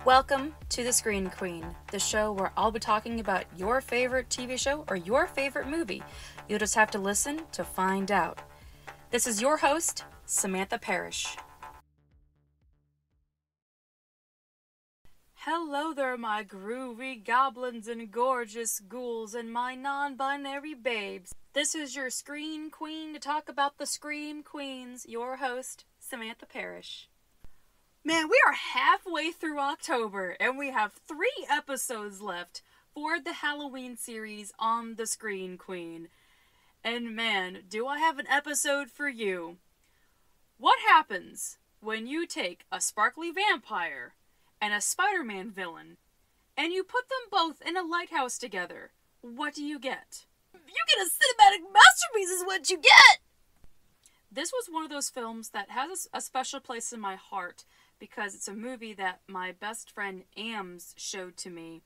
Welcome to The Screen Queen, the show where I'll be talking about your favorite TV show or your favorite movie. You'll just have to listen to find out. This is your host, Samantha Parrish. Hello there, my groovy goblins and gorgeous ghouls and my non-binary babes. This is your Screen Queen to talk about the Scream Queens, your host, Samantha Parrish. Man, we are halfway through October, and we have 3 episodes left for the Halloween series on The Screen Queen. And man, do I have an episode for you. What happens when you take a sparkly vampire and a Spider-Man villain, and you put them both in a lighthouse together? What do you get? You get a cinematic masterpiece is what you get! This was one of those films that has a special place in my heart, because it's a movie that my best friend Ams showed to me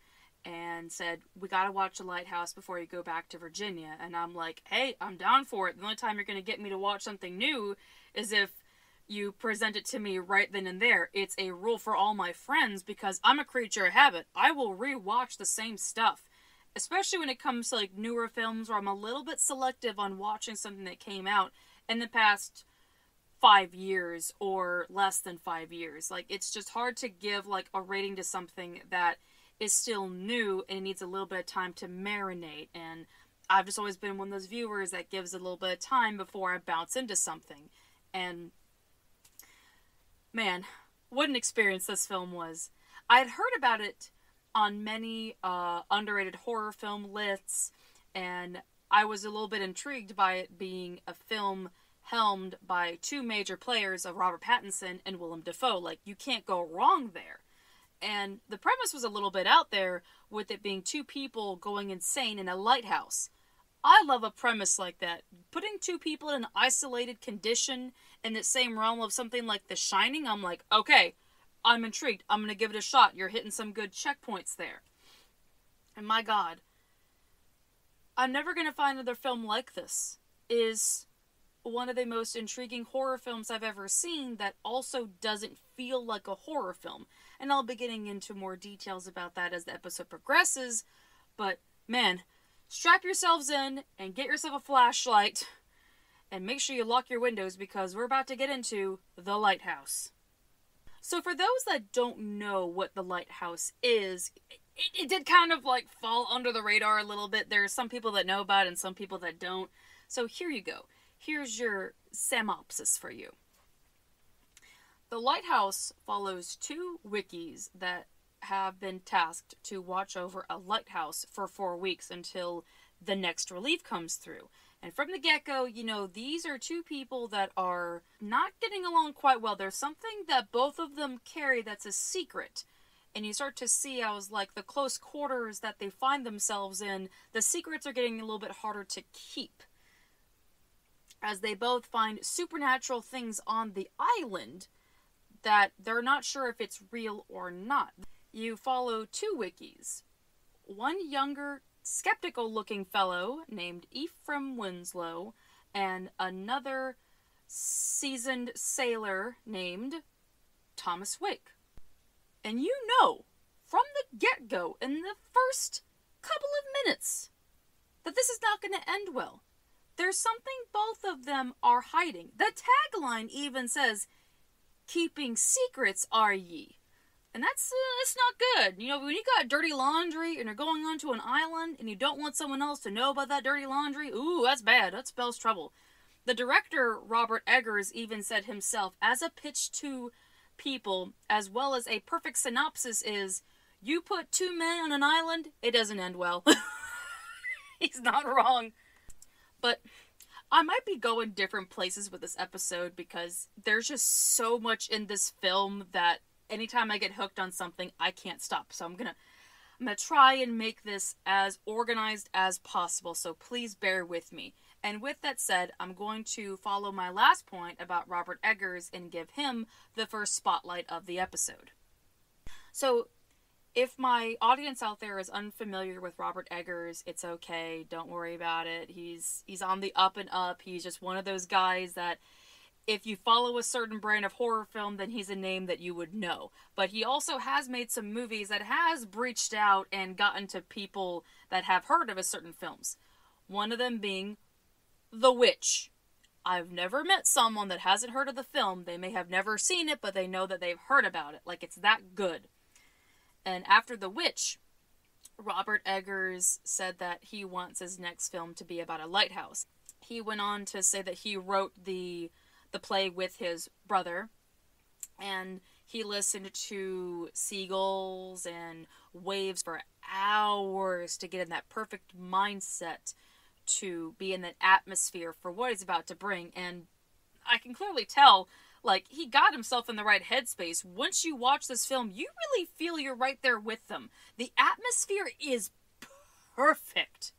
and said, we gotta watch The Lighthouse before you go back to Virginia. And I'm like, hey, I'm down for it. The only time you're gonna get me to watch something new is if you present it to me right then and there. It's a rule for all my friends because I'm a creature of habit. I will rewatch the same stuff, especially when it comes to like newer films where I'm a little bit selective on watching something that came out in the past 5 years or less than 5 years. Like, it's just hard to give like a rating to something that is still new and it needs a little bit of time to marinate. And I've just always been one of those viewers that gives a little bit of time before I bounce into something. And man, what an experience this film was. I had heard about it on many underrated horror film lists, and I was a little bit intrigued by it being a film helmed by 2 major players of Robert Pattinson and Willem Dafoe. Like, you can't go wrong there. And the premise was a little bit out there with it being 2 people going insane in a lighthouse. I love a premise like that. Putting 2 people in an isolated condition in the same realm of something like The Shining, I'm like, okay, I'm intrigued. I'm going to give it a shot. You're hitting some good checkpoints there. And my God, I'm never going to find another film like this. Is one of the most intriguing horror films I've ever seen that also doesn't feel like a horror film. And I'll be getting into more details about that as the episode progresses. But man, strap yourselves in and get yourself a flashlight and make sure you lock your windows because we're about to get into The Lighthouse. So for those that don't know what The Lighthouse is, it did kind of like fall under the radar a little bit. There are some people that know about it and some people that don't. So here you go. Here's your synopsis for you. The Lighthouse follows 2 wikis that have been tasked to watch over a lighthouse for 4 weeks until the next relief comes through. And from the get-go, you know, these are 2 people that are not getting along quite well. There's something that both of them carry that's a secret. And you start to see, I was like, the close quarters that they find themselves in, the secrets are getting a little bit harder to keep, as they both find supernatural things on the island that they're not sure if it's real or not. You follow 2 wikis. One younger, skeptical-looking fellow named Ephraim Winslow, and another seasoned sailor named Thomas Wake. And you know, from the get-go, in the first couple of minutes, that this is not going to end well. There's something both of them are hiding. The tagline even says, keeping secrets are ye. And that's not good. You know, when you got dirty laundry and you're going onto an island and you don't want someone else to know about that dirty laundry, ooh, that's bad. That spells trouble. The director, Robert Eggers, even said himself, as a pitch to people, as well as a perfect synopsis is, you put 2 men on an island, it doesn't end well. He's not wrong. But I might be going different places with this episode because there's just so much in this film that anytime I get hooked on something, I can't stop. So I'm gonna try and make this as organized as possible. So please bear with me. And with that said, I'm going to follow my last point about Robert Eggers and give him the first spotlight of the episode. So if my audience out there is unfamiliar with Robert Eggers, it's okay. Don't worry about it. He's on the up and up. He's just one of those guys that if you follow a certain brand of horror film, then he's a name that you would know. But he also has made some movies that has breached out and gotten to people that have heard of his certain films. One of them being The Witch. I've never met someone that hasn't heard of the film. They may have never seen it, but they know that they've heard about it. Like, it's that good. And after The Witch, Robert Eggers said that he wants his next film to be about a lighthouse. He went on to say that he wrote the play with his brother, and he listened to seagulls and waves for hours to get in that perfect mindset to be in that atmosphere for what he's about to bring. And I can clearly tell, like, he got himself in the right headspace. Once you watch this film, you really feel you're right there with them. The atmosphere is perfect.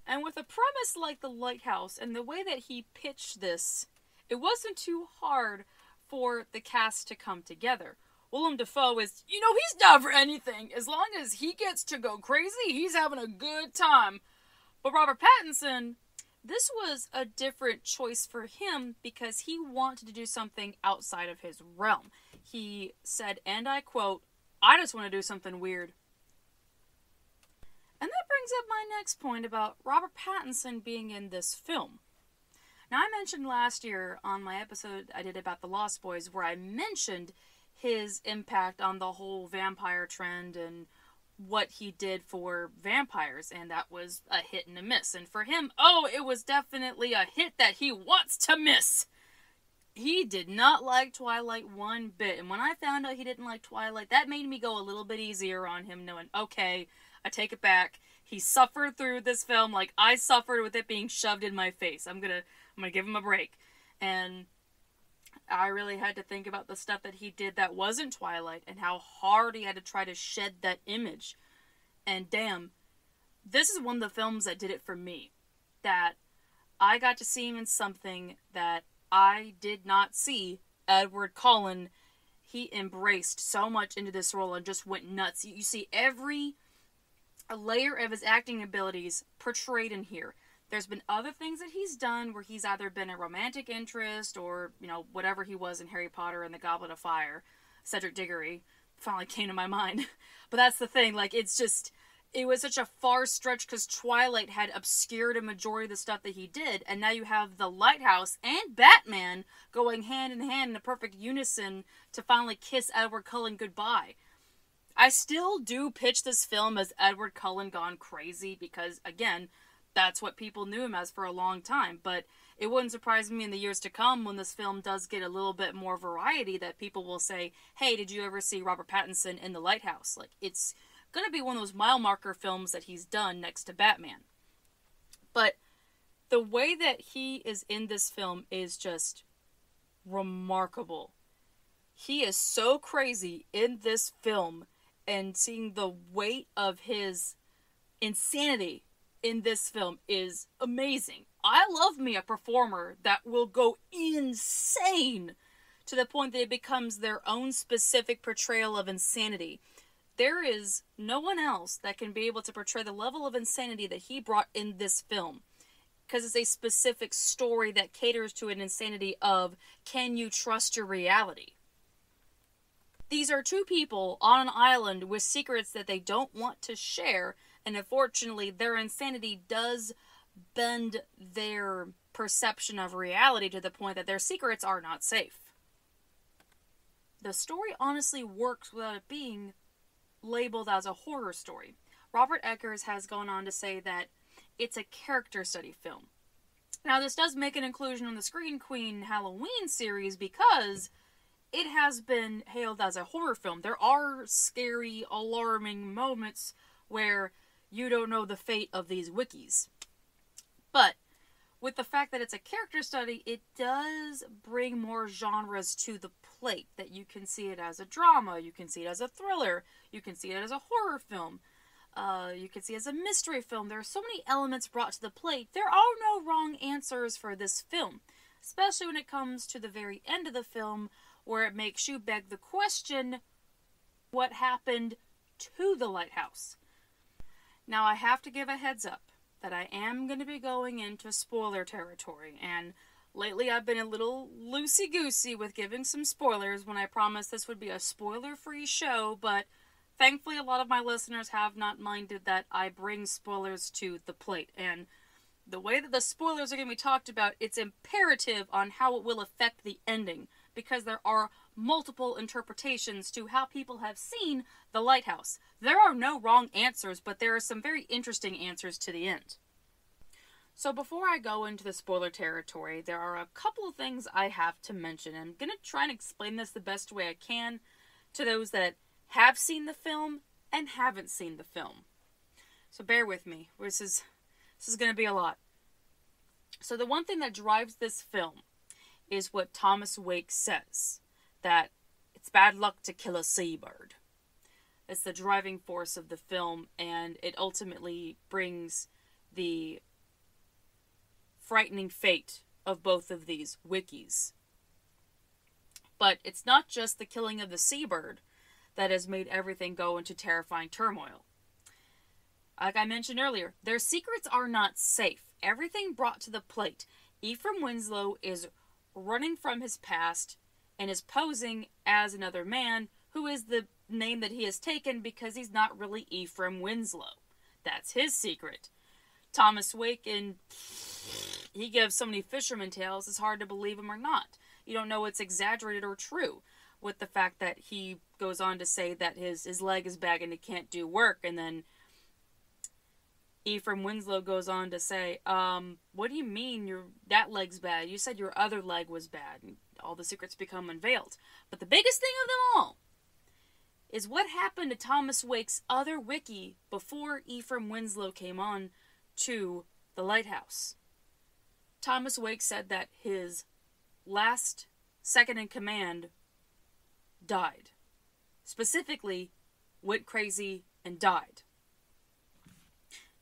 And with a premise like The Lighthouse and the way that he pitched this, it wasn't too hard for the cast to come together. Willem Dafoe is, he's down for anything. As long as he gets to go crazy, he's having a good time. But Robert Pattinson, this was a different choice for him because he wanted to do something outside of his realm. He said, and I quote, "I just want to do something weird." And that brings up my next point about Robert Pattinson being in this film. Now, I mentioned last year on my episode I did about The Lost Boys where I mentioned his impact on the whole vampire trend and what he did for vampires, and that was a hit and a miss. And for him, it was definitely a hit that he wants to miss. He did not like Twilight one bit, and when I found out he didn't like Twilight, that made me go a little bit easier on him, knowing, okay, I take it back. He suffered through this film like I suffered with it being shoved in my face. I'm gonna give him a break. And I really had to think about the stuff that he did that wasn't Twilight and how hard he had to try to shed that image. And damn, this is one of the films that did it for me. That I got to see him in something that I did not see Edward Cullen. He embraced so much into this role and just went nuts. You see every layer of his acting abilities portrayed in here. There's been other things that he's done where he's either been a romantic interest or, whatever he was in Harry Potter and the Goblet of Fire. Cedric Diggory finally came to my mind. But that's the thing, it was such a far stretch because Twilight had obscured a majority of the stuff that he did, and now you have The Lighthouse and Batman going hand in hand in a perfect unison to finally kiss Edward Cullen goodbye. I still do pitch this film as Edward Cullen gone crazy because, again, that's what people knew him as for a long time. But it wouldn't surprise me in the years to come when this film does get a little bit more variety that people will say, hey, did you ever see Robert Pattinson in The Lighthouse? It's going to be one of those mile marker films that he's done next to Batman. But the way that he is in this film is just remarkable. He is so crazy in this film, and seeing the weight of his insanity in this film is amazing. I love me a performer that will go insane to the point that it becomes their own specific portrayal of insanity. There is no one else that can be able to portray the level of insanity that he brought in this film. Because it's a specific story that caters to an insanity of, can you trust your reality? These are two people on an island with secrets that they don't want to share, and unfortunately their insanity does bend their perception of reality to the point that their secrets are not safe. The story honestly works without it being labeled as a horror story. Robert Eggers has gone on to say that it's a character study film. Now, this does make an inclusion on the Scream Queen Halloween series because it has been hailed as a horror film. There are scary, alarming moments where you don't know the fate of these wickies. But with the fact that it's a character study, it does bring more genres to the plate. That you can see it as a drama, you can see it as a thriller, you can see it as a horror film, you can see it as a mystery film. There are so many elements brought to the plate. There are no wrong answers for this film, especially when it comes to the very end of the film, where it makes you beg the question, what happened to the lighthouse? Now, I have to give a heads up that I am going to be going into spoiler territory, and lately I've been a little loosey-goosey with giving some spoilers when I promised this would be a spoiler-free show, but thankfully a lot of my listeners have not minded that I bring spoilers to the plate, and the way that the spoilers are going to be talked about, it's imperative on how it will affect the ending, because there are multiple interpretations to how people have seen The Lighthouse. There are no wrong answers, but there are some very interesting answers to the end. So before I go into the spoiler territory, there are a couple of things I have to mention. I'm going to try and explain this the best way I can to those that have seen the film and haven't seen the film. So bear with me. This is going to be a lot. So the one thing that drives this film is what Thomas Wake says, that it's bad luck to kill a seabird. It's the driving force of the film, and it ultimately brings the frightening fate of both of these wikis. But it's not just the killing of the seabird that has made everything go into terrifying turmoil. Like I mentioned earlier, their secrets are not safe. Everything brought to the plate. Ephraim Winslow is running from his past and is posing as another man who is the name that he has taken because he's not really Ephraim Winslow. That's his secret. Thomas Wake, and he gives so many fisherman tales, it's hard to believe him or not. You don't know it's exaggerated or true, with the fact that he goes on to say that his leg is bad and he can't do work, and then Ephraim Winslow goes on to say, what do you mean that leg's bad? You said your other leg was bad. And all the secrets become unveiled. But the biggest thing of them all is what happened to Thomas Wake's other wiki before Ephraim Winslow came on to the Lighthouse. Thomas Wake said that his last second in command died. Specifically, went crazy and died.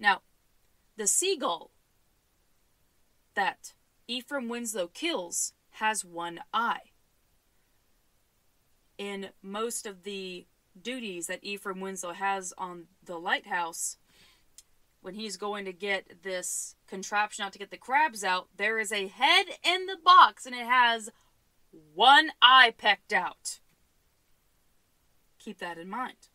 Now, the seagull that Ephraim Winslow kills has one eye. In most of the duties that Ephraim Winslow has on the Lighthouse, when he's going to get this contraption out to get the crabs out, there is a head in the box and it has one eye pecked out. Keep that in mind.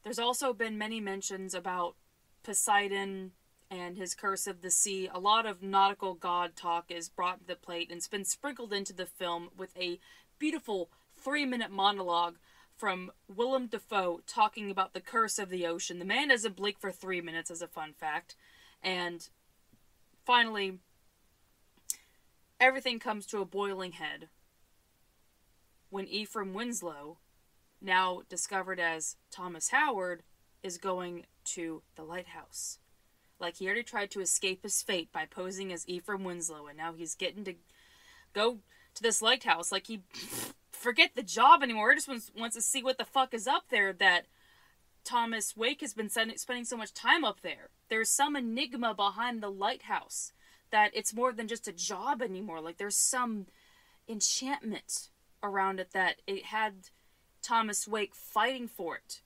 There's also been many mentions about Poseidon and his curse of the sea. A lot of nautical god talk is brought to the plate and it's been sprinkled into the film with a beautiful 3-minute monologue from Willem Dafoe talking about the curse of the ocean. The man doesn't blink for 3 minutes, as a fun fact. And finally, everything comes to a boiling head when Ephraim Winslow, now discovered as Thomas Howard, is going to the Lighthouse. Like, he already tried to escape his fate by posing as Ephraim Winslow, and now he's getting to go to this lighthouse. Like, he forget the job anymore. He just wants to see what the fuck is up there, that Thomas Wake has been spending so much time up there. There's some enigma behind the lighthouse, that it's more than just a job anymore. Like, there's some enchantment around it, that it had Thomas Wake fighting for it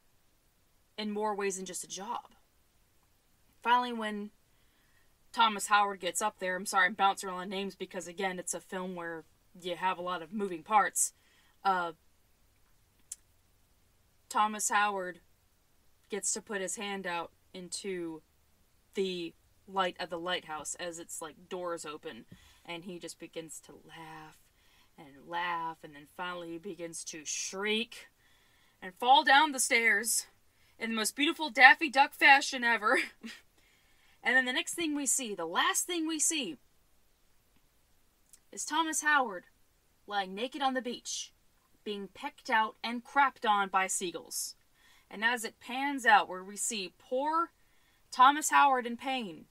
in more ways than just a job. Finally, when Thomas Howard gets up there, I'm sorry, I'm bouncing around names because, again, it's a film where you have a lot of moving parts. Thomas Howard gets to put his hand out into the light of the lighthouse as its, like, doors open, and he just begins to laugh, and then finally he begins to shriek and fall down the stairs in the most beautiful Daffy Duck fashion ever. And then the next thing we see, the last thing we see, is Thomas Howard lying naked on the beach, being pecked out and crapped on by seagulls. And as it pans out, where we see poor Thomas Howard in pain,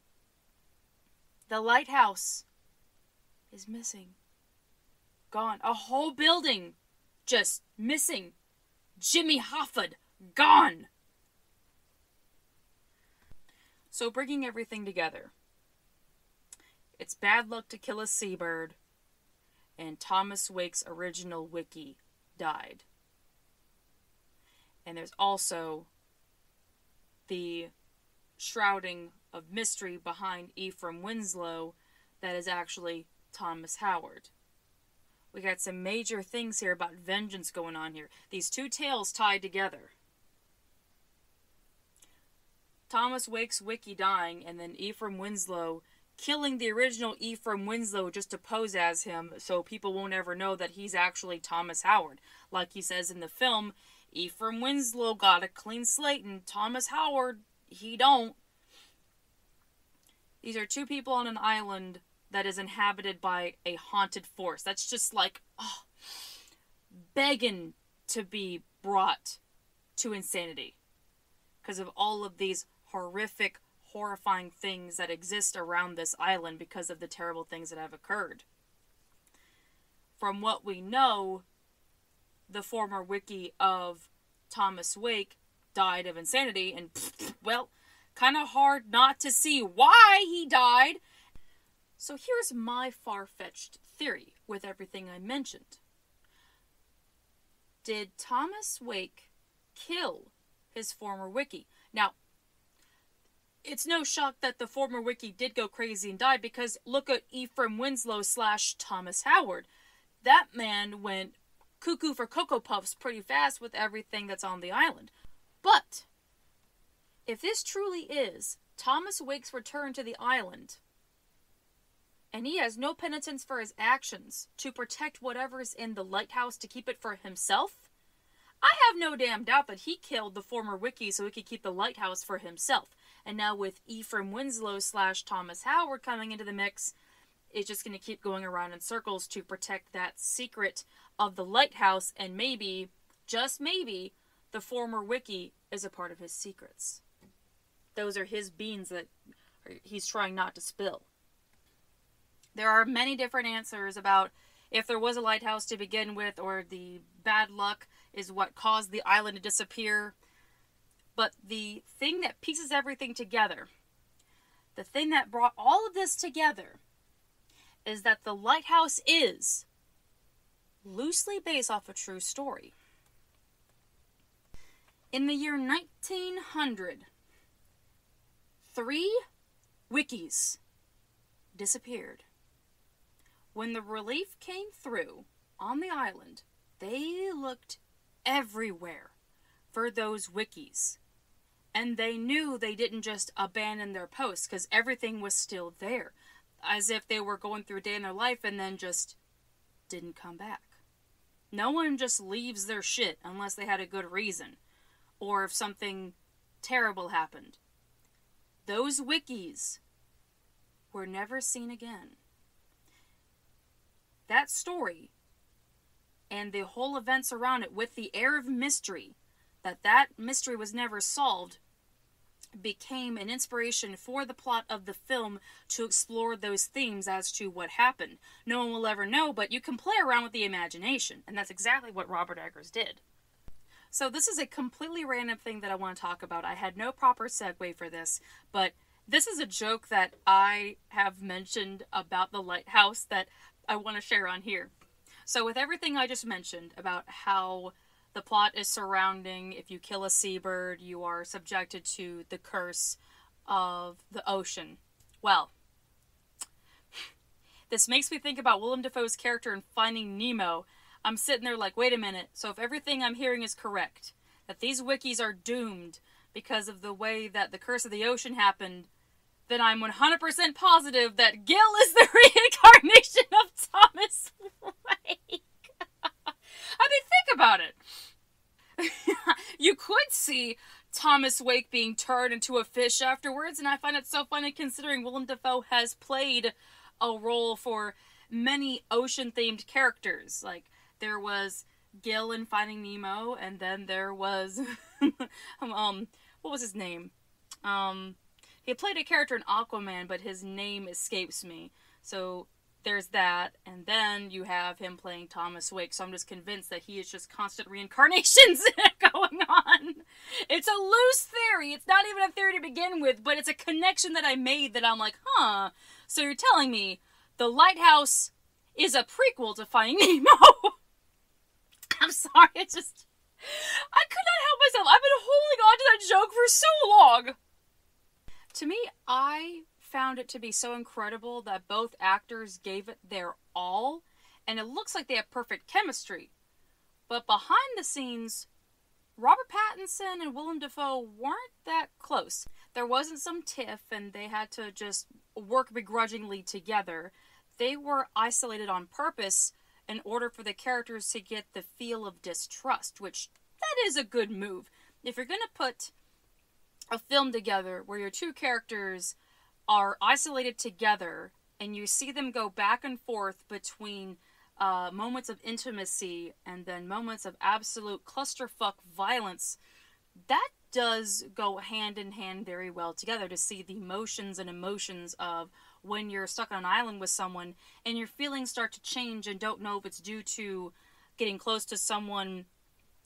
the lighthouse is missing. Gone. A whole building just missing. Jimmy Hoffa, gone. So, bringing everything together, it's bad luck to kill a seabird, and Thomas Wake's original wiki died. And there's also the shrouding of mystery behind Ephraim Winslow that is actually Thomas Howard. We got some major things here about vengeance going on here. These two tales tied together. Thomas Wake's wiki dying, and then Ephraim Winslow killing the original Ephraim Winslow just to pose as him so people won't ever know that he's actually Thomas Howard. Like he says in the film, Ephraim Winslow got a clean slate and Thomas Howard, he don't. These are two people on an island that is inhabited by a haunted force. That's just like, begging to be brought to insanity. Because of all of these horrific, horrifying things that exist around this island because of the terrible things that have occurred. From what we know, the former wiki of Thomas Wake died of insanity, and, well, kind of hard not to see why he died. So here's my far-fetched theory with everything I mentioned. Did Thomas Wake kill his former wiki? Now, it's no shock that the former wiki did go crazy and die, because look at Ephraim Winslow / Thomas Howard. That man went cuckoo for Cocoa Puffs pretty fast with everything that's on the island. But if this truly is Thomas Wake's return to the island, and he has no penitence for his actions to protect whatever's in the lighthouse to keep it for himself, I have no damn doubt that he killed the former wiki so he could keep the lighthouse for himself. And now with Ephraim Winslow / Thomas Howard coming into the mix, it's just going to keep going around in circles to protect that secret of the lighthouse, and maybe, just maybe, the former wiki is a part of his secrets. Those are his beans that he's trying not to spill. There are many different answers about if there was a lighthouse to begin with, or the bad luck is what caused the island to disappear. But the thing that pieces everything together, the thing that brought all of this together, is that the lighthouse is loosely based off a true story. In the year 1900, 3 wikis disappeared. When the relief came through on the island, they looked everywhere for those wikis. And they knew they didn't just abandon their posts, because everything was still there. As if they were going through a day in their life and then just didn't come back. No one just leaves their shit unless they had a good reason, or if something terrible happened. Those wikis were never seen again. That story and the whole events around it, with the air of mystery, that mystery was never solved, became an inspiration for the plot of the film to explore those themes as to what happened. No one will ever know, but you can play around with the imagination, and that's exactly what Robert Eggers did. So this is a completely random thing that I want to talk about. I had no proper segue for this, but this is a joke that I have mentioned about the lighthouse that I want to share on here. So with everything I just mentioned about how the plot is surrounding, if you kill a seabird, you are subjected to the curse of the ocean. Well, this makes me think about Willem Dafoe's character in Finding Nemo. I'm sitting there like, wait a minute, so if everything I'm hearing is correct, that these wikis are doomed because of the way that the curse of the ocean happened, then I'm 100% positive that Gil is the reincarnation of Thomas Wake. I mean, think about it. You could see Thomas Wake being turned into a fish afterwards, and I find it so funny considering Willem Dafoe has played a role for many ocean-themed characters. Like, there was Gil in Finding Nemo, and then there was, what was his name? He played a character in Aquaman, but his name escapes me. So there's that, and then you have him playing Thomas Wake, so I'm just convinced that he is just constant reincarnations going on. It's a loose theory. It's not even a theory to begin with, but it's a connection that I made that I'm like, huh. So you're telling me the Lighthouse is a prequel to Finding Nemo? I'm sorry, I could not help myself. I've been holding on to that joke for so long. To me, I found it to be so incredible that both actors gave it their all, and it looks like they have perfect chemistry. But behind the scenes, Robert Pattinson and Willem Dafoe weren't that close. There wasn't some tiff and they had to just work begrudgingly together. They were isolated on purpose in order for the characters to get the feel of distrust, which that is a good move. If you're going to put a film together where your two characters are isolated together and you see them go back and forth between moments of intimacy and then moments of absolute clusterfuck violence, that does go hand in hand very well together, to see the emotions and emotions of when you're stuck on an island with someone and your feelings start to change and don't know if it's due to getting close to someone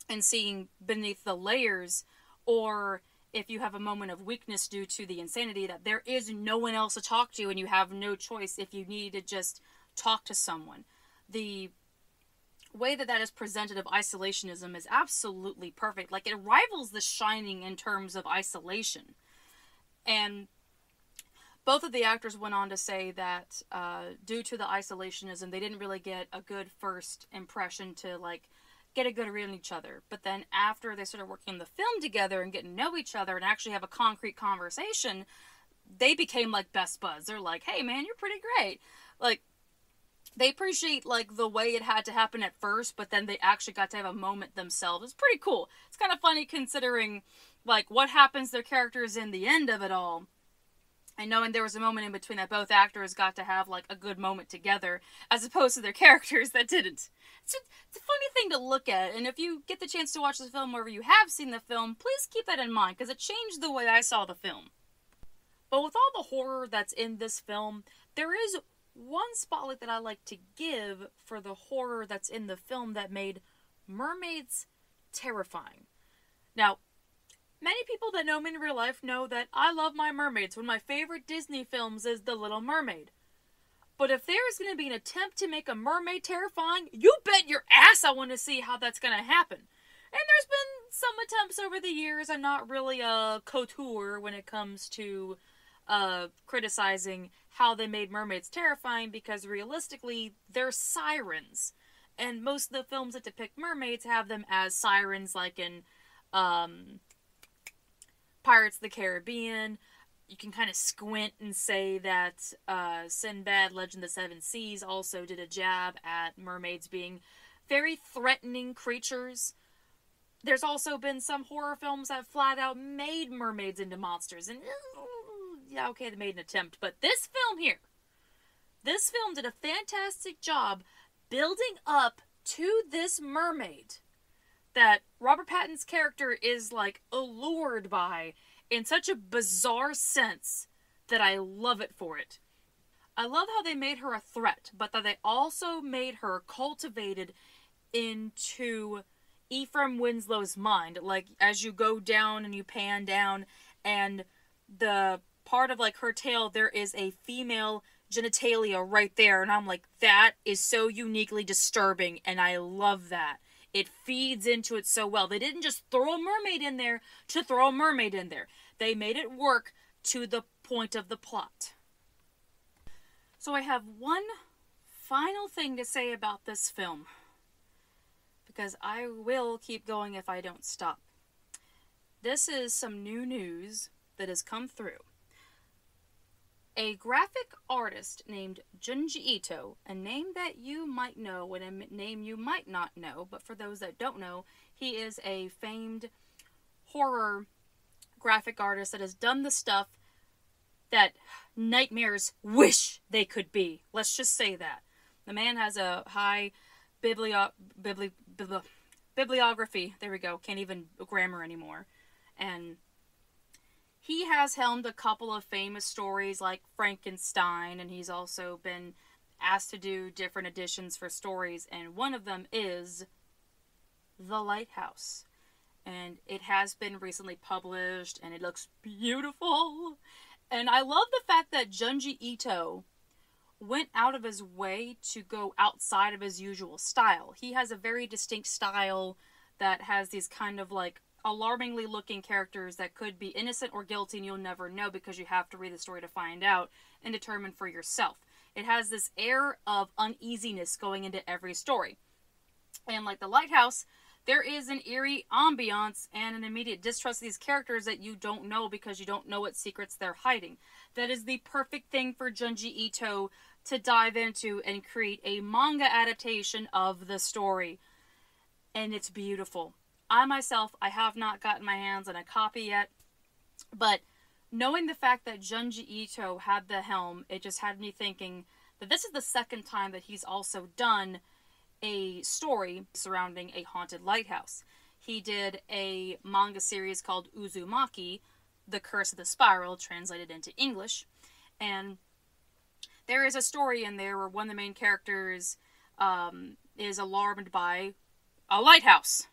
and seeing beneath the layers, or if you have a moment of weakness due to the insanity that there is no one else to talk to and you have no choice if you need to just talk to someone. The way that is presented of isolationism is absolutely perfect. Like, it rivals The Shining in terms of isolation. And both of the actors went on to say that due to the isolationism, they didn't really get a good first impression to, like, get a good read on each other. But then after they started working on the film together and getting to know each other and actually have a concrete conversation, they became, like, best buds. They're like, hey, man, you're pretty great. Like, they appreciate, like, the way it had to happen at first, but then they actually got to have a moment themselves. It's pretty cool. It's kind of funny considering, like, what happens to their characters in the end of it all. And knowing there was a moment in between that both actors got to have, like, a good moment together, as opposed to their characters that didn't. It's a funny thing to look at, and if you get the chance to watch the film, or you have seen the film, please keep that in mind, because it changed the way I saw the film. But with all the horror that's in this film, there is one spotlight that I like to give for the horror that's in the film that made mermaids terrifying. Now, many people that know me in real life know that I love my mermaids. One of my favorite Disney films is The Little Mermaid. But if there is going to be an attempt to make a mermaid terrifying, you bet your ass I want to see how that's going to happen. And there's been some attempts over the years. I'm not really a couture when it comes to criticizing how they made mermaids terrifying, because realistically, they're sirens. And most of the films that depict mermaids have them as sirens, like in Pirates of the Caribbean. You can kind of squint and say that Sinbad, Legend of the Seven Seas, also did a jab at mermaids being very threatening creatures. There's also been some horror films that flat out made mermaids into monsters, and yeah, okay, they made an attempt, but this film did a fantastic job building up to this mermaid that Robert Pattinson's character is, like, allured by in such a bizarre sense that I love it for it. I love how they made her a threat, but that they also made her cultivated into Ephraim Winslow's mind. Like, as you go down and you pan down, and the part of, like, her tail, there is a female genitalia right there, and I'm like, that is so uniquely disturbing, and I love that. It feeds into it so well. They didn't just throw a mermaid in there to throw a mermaid in there. They made it work to the point of the plot. So I have one final thing to say about this film, because I will keep going if I don't stop. This is some new news that has come through. A graphic artist named Junji Ito, a name that you might know and a name you might not know, but for those that don't know, he is a famed horror graphic artist that has done the stuff that nightmares wish they could be. Let's just say that. The man has a high bibliography. There we go. Can't even grammar anymore. And he has helmed a couple of famous stories like Frankenstein, and he's also been asked to do different editions for stories, and one of them is The Lighthouse. And it has been recently published, and it looks beautiful. And I love the fact that Junji Ito went out of his way to go outside of his usual style. He has a very distinct style that has these kind of, like, alarmingly looking characters that could be innocent or guilty, and you'll never know because you have to read the story to find out and determine for yourself. It has this air of uneasiness going into every story. And like The Lighthouse, there is an eerie ambiance and an immediate distrust of these characters that you don't know because you don't know what secrets they're hiding. That is the perfect thing for Junji Ito to dive into and create a manga adaptation of the story. And it's beautiful. I myself, I have not gotten my hands on a copy yet, but knowing the fact that Junji Ito had the helm, it just had me thinking that this is the second time that he's also done a story surrounding a haunted lighthouse. He did a manga series called Uzumaki, The Curse of the Spiral, translated into English. And there is a story in there where one of the main characters is alarmed by a lighthouse.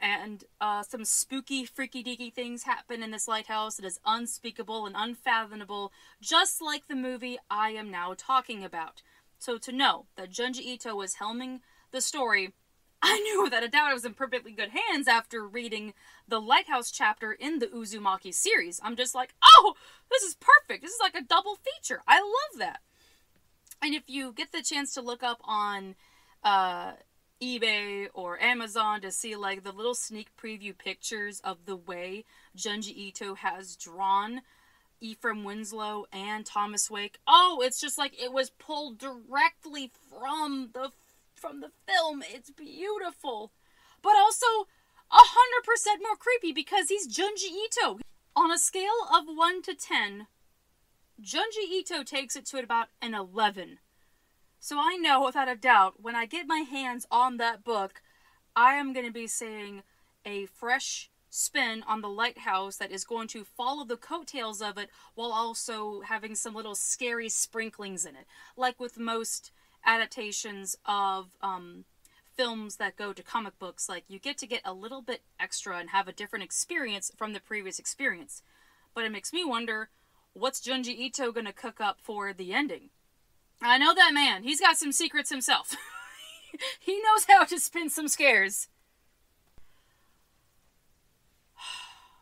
And some spooky, freaky-deaky things happen in this lighthouse that is unspeakable and unfathomable, just like the movie I am now talking about. So to know that Junji Ito was helming the story, I knew without a doubt I was in perfectly good hands after reading the Lighthouse chapter in the Uzumaki series. I'm just like, oh, this is perfect. This is like a double feature. I love that. And if you get the chance to look up on eBay or Amazon to see like the little sneak preview pictures of the way Junji Ito has drawn Ephraim Winslow and Thomas Wake. Oh, it's just like it was pulled directly from the film. It's beautiful. But also 100% more creepy because he's Junji Ito. On a scale of 1 to 10, Junji Ito takes it to about an 11. So I know without a doubt, when I get my hands on that book, I am going to be seeing a fresh spin on the Lighthouse that is going to follow the coattails of it while also having some little scary sprinklings in it. Like with most adaptations of films that go to comic books, like you get a little bit extra and have a different experience from the previous experience. But it makes me wonder, what's Junji Ito going to cook up for the ending? I know that man. He's got some secrets himself. He knows how to spin some scares.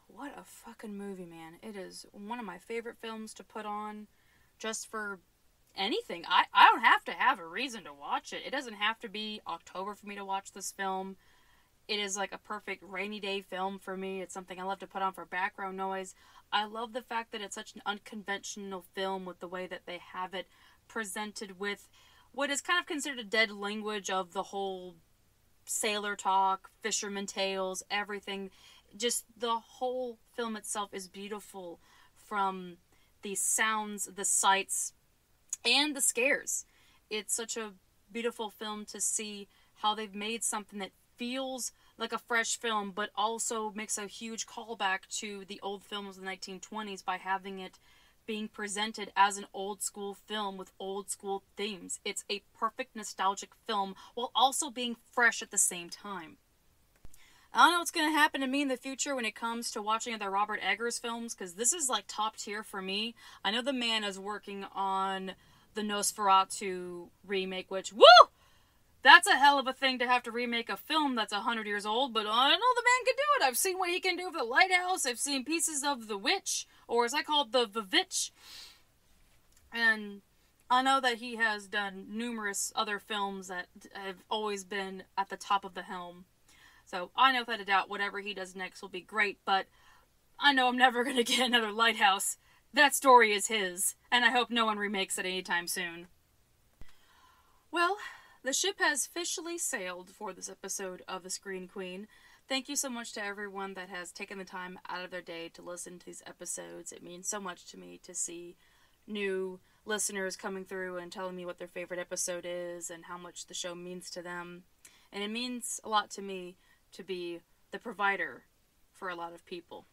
What a fucking movie, man. It is one of my favorite films to put on just for anything. I don't have to have a reason to watch it. It doesn't have to be October for me to watch this film. It is like a perfect rainy day film for me. It's something I love to put on for background noise. I love the fact that it's such an unconventional film with the way that they have it presented with what is kind of considered a dead language of the whole sailor talk, fisherman tales, everything. Just the whole film itself is beautiful, from the sounds, the sights, and the scares. It's such a beautiful film to see how they've made something that feels like a fresh film, but also makes a huge callback to the old films of the 1920s by having it being presented as an old school film with old school themes. It's a perfect nostalgic film while also being fresh at the same time. I don't know what's going to happen to me in the future when it comes to watching other Robert Eggers films, because this is like top tier for me. I know the man is working on the Nosferatu remake, which, woo! That's a hell of a thing to have to remake a film that's 100 years old, but I know the man can do it. I've seen what he can do for The Lighthouse. I've seen pieces of The Witch, or as I call it, The Vivitch. And I know that he has done numerous other films that have always been at the top of the helm. So I know without a doubt whatever he does next will be great, but I know I'm never going to get another Lighthouse. That story is his, and I hope no one remakes it anytime soon. Well, the ship has officially sailed for this episode of The Screen Queen. Thank you so much to everyone that has taken the time out of their day to listen to these episodes. It means so much to me to see new listeners coming through and telling me what their favorite episode is and how much the show means to them. And it means a lot to me to be the provider for a lot of people.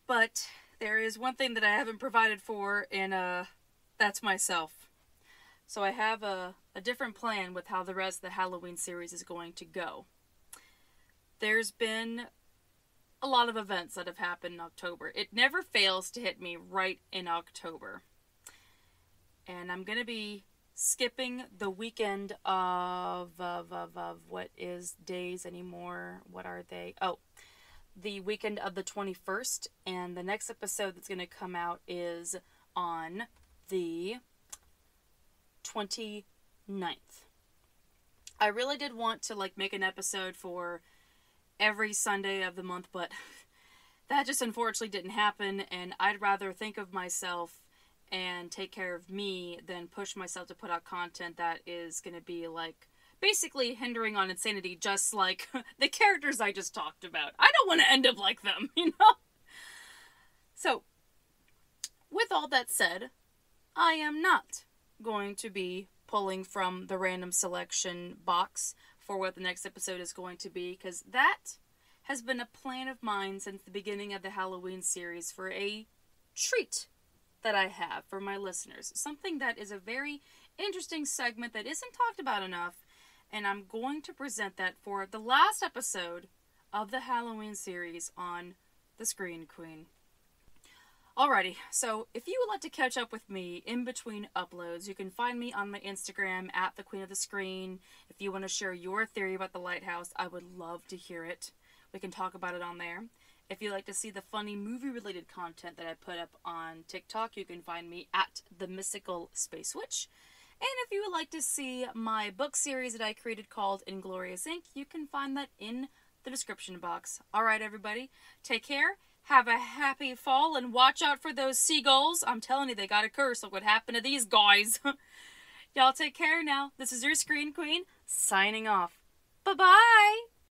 But there is one thing that I haven't provided for, and that's myself. So I have a different plan with how the rest of the Halloween series is going to go. There's been a lot of events that have happened in October. It never fails to hit me right in October. And I'm going to be skipping the weekend of what is days anymore? What are they? Oh, the weekend of the 21st, and the next episode that's going to come out is on the 29th. I really did want to like make an episode for every Sunday of the month, but that just unfortunately didn't happen, and I'd rather think of myself and take care of me than push myself to put out content that is going to be like basically hindering on insanity, just like the characters I just talked about. I don't want to end up like them, you know? So, with all that said, I am not going to be pulling from the random selection box for what the next episode is going to be, because that has been a plan of mine since the beginning of the Halloween series for a treat that I have for my listeners. Something that is a very interesting segment that isn't talked about enough, and I'm going to present that for the last episode of the Halloween series on The Screen Queen. Alrighty, so if you would like to catch up with me in between uploads, you can find me on my Instagram at the Queen of the Screen. If you want to share your theory about the Lighthouse, I would love to hear it. We can talk about it on there. If you'd like to see the funny movie-related content that I put up on TikTok, you can find me at the Mystical Space Witch. And if you would like to see my book series that I created called Inglorious Inc., you can find that in the description box. Alright, everybody, take care. Have a happy fall, and watch out for those seagulls. I'm telling you, they got a curse. Look what happened to these guys. Y'all take care now. This is your Screen Queen, signing off. Bye-bye!